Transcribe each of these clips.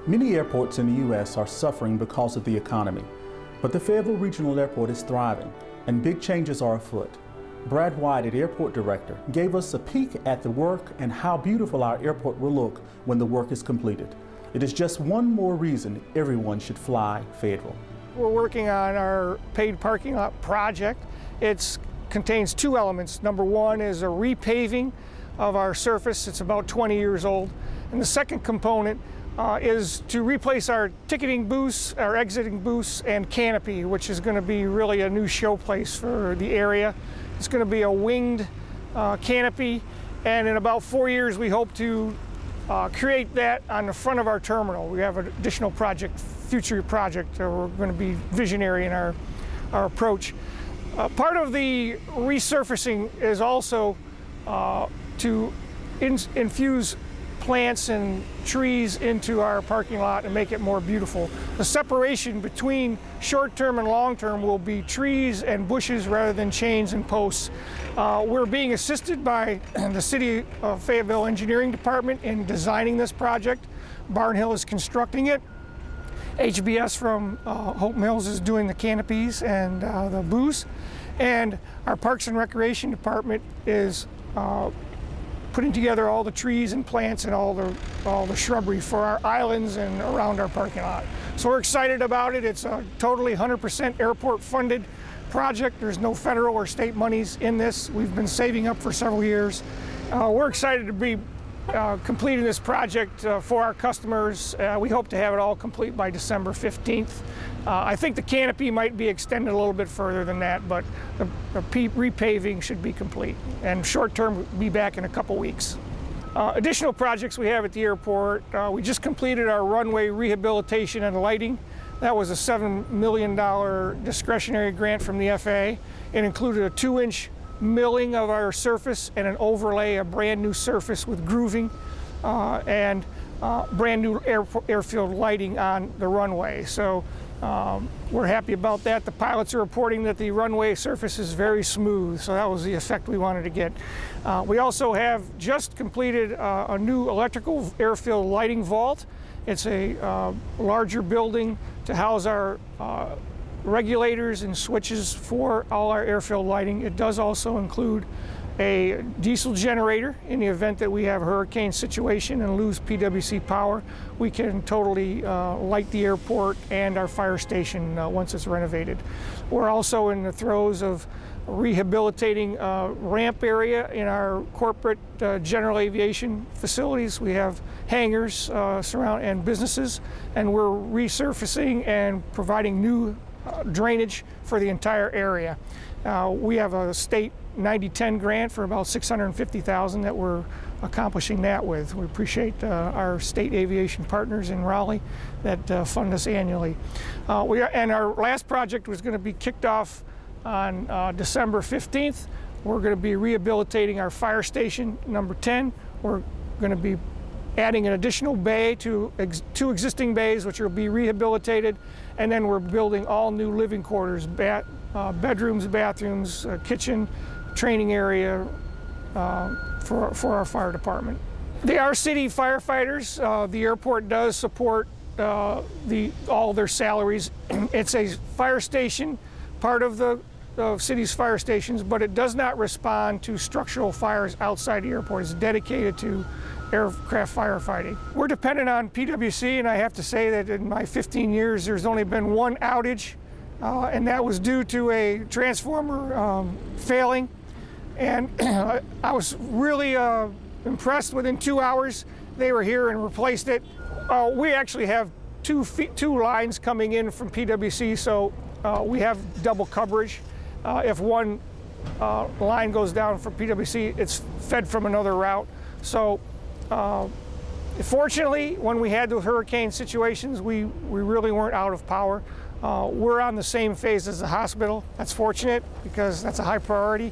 Many airports in the U.S. are suffering because of the economy, but the Fayetteville Regional Airport is thriving, and big changes are afoot. Brad White, the airport director, gave us a peek at the work and how beautiful our airport will look when the work is completed. It is just one more reason everyone should fly Fayetteville. We're working on our paid parking lot project. It contains two elements. Number one is a repaving of our surface. It's about 20 years old. And the second component is to replace our ticketing booths, our exiting booths, and canopy, which is going to be really a new showplace for the area. It's going to be a winged canopy, and in about 4 years we hope to create that on the front of our terminal. We have an additional project, future project, we're going to be visionary in our approach. Part of the resurfacing is also to infuse plants and trees into our parking lot and make it more beautiful. The separation between short-term and long-term will be trees and bushes rather than chains and posts. We're being assisted by the City of Fayetteville Engineering Department in designing this project. Barnhill is constructing it. HBS from Hope Mills is doing the canopies and the booths. And our Parks and Recreation Department is putting together all the trees and plants and all the shrubbery for our islands and around our parking lot. So we're excited about it. It's a totally 100% airport funded project. There's no federal or state monies in this. We've been saving up for several years. We're excited to be completing this project for our customers. We hope to have it all complete by December 15th. I think the canopy might be extended a little bit further than that, but the repaving should be complete. And short term, we'll be back in a couple weeks. Additional projects we have at the airport, we just completed our runway rehabilitation and lighting. That was a $7 million discretionary grant from the FAA. It included a 2-inch milling of our surface and an overlay, a brand new surface with grooving and brand new airfield lighting on the runway. So we're happy about that. The pilots are reporting that the runway surface is very smooth, so that was the effect we wanted to get. We also have just completed a new electrical airfield lighting vault. It's a larger building to house our regulators and switches for all our airfield lighting. It does also include a diesel generator. In the event that we have a hurricane situation and lose PWC power, we can totally light the airport and our fire station once it's renovated. We're also in the throes of rehabilitating a ramp area in our corporate general aviation facilities. We have hangars and businesses, and we're resurfacing and providing new drainage for the entire area. We have a state 90-10 grant for about $650,000 that we're accomplishing that with. We appreciate our state aviation partners in Raleigh that fund us annually. And our last project was going to be kicked off on December 15th. We're going to be rehabilitating our fire station number 10. We're going to be adding an additional bay to two existing bays, which will be rehabilitated, and then we're building all new living quarters, bedrooms, bathrooms, kitchen, training area for our fire department. They are city firefighters. The airport does support all their salaries. It's a fire station, part of the city's fire stations, but it does not respond to structural fires outside the airport. It's dedicated to aircraft firefighting. We're dependent on PWC, and I have to say that in my 15 years, there's only been one outage, and that was due to a transformer failing. And I was really impressed. Within 2 hours, they were here and replaced it. We actually have two lines coming in from PWC, so we have double coverage. If one line goes down from PWC, it's fed from another route. So fortunately, when we had those hurricane situations, we really weren't out of power. We're on the same phase as the hospital. That's fortunate because that's a high priority.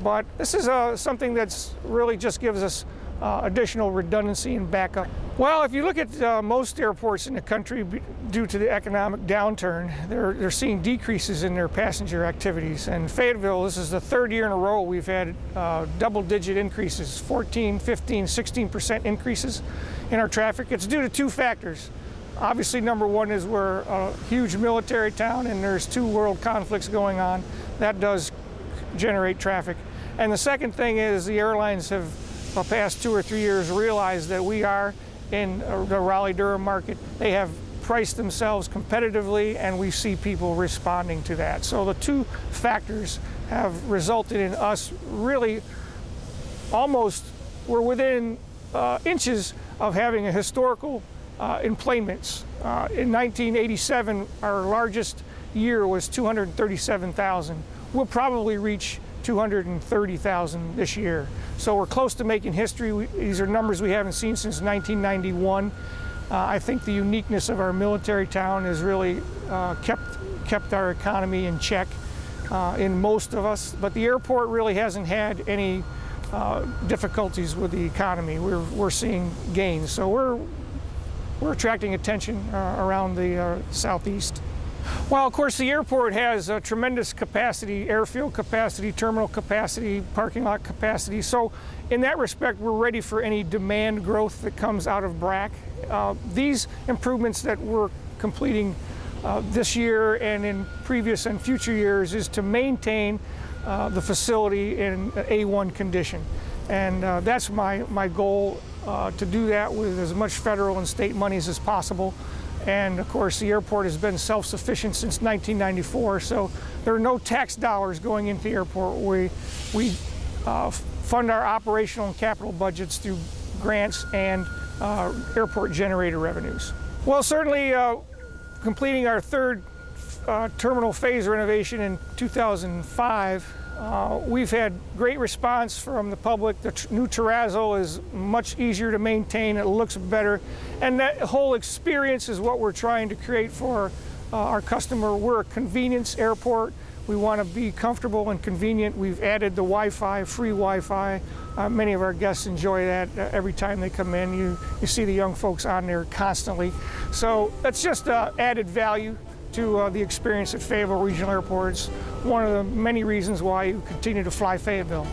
But this is something that's really just gives us additional redundancy and backup. Well, if you look at most airports in the country, due to the economic downturn, they're seeing decreases in their passenger activities. And Fayetteville, this is the third year in a row we've had double-digit increases, 14, 15, 16% increases in our traffic. It's due to two factors. Obviously, number one is we're a huge military town and there's 2 world conflicts going on. That does generate traffic. And the second thing is the airlines have, the past 2 or 3 years, realized that we are in the Raleigh-Durham market. They have priced themselves competitively, and we see people responding to that. So the 2 factors have resulted in us really almost, we're within inches of having a historical employments. In 1987, our largest year was 237,000. We'll probably reach 230,000 this year. So we're close to making history. These are numbers we haven't seen since 1991. I think the uniqueness of our military town has really kept our economy in check in most of us. But the airport really hasn't had any difficulties with the economy. We're seeing gains. So we're attracting attention around the southeast. Well, of course, the airport has tremendous capacity, airfield capacity, terminal capacity, parking lot capacity. So in that respect, we're ready for any demand growth that comes out of BRAC. These improvements that we're completing this year and in previous and future years is to maintain the facility in A1 condition. And that's my goal, to do that with as much federal and state monies as possible. And of course, the airport has been self-sufficient since 1994, so there are no tax dollars going into the airport. We fund our operational and capital budgets through grants and airport generator revenues. Well, certainly completing our 3rd terminal phase renovation in 2005, we've had great response from the public. The new terrazzo is much easier to maintain, it looks better, and that whole experience is what we're trying to create for our customer. We're a convenience airport. We want to be comfortable and convenient. We've added the Wi-Fi, free Wi-Fi. Many of our guests enjoy that every time they come in. You see the young folks on there constantly. So that's just added value to the experience at Fayetteville Regional Airport. It's one of the many reasons why you continue to fly Fayetteville.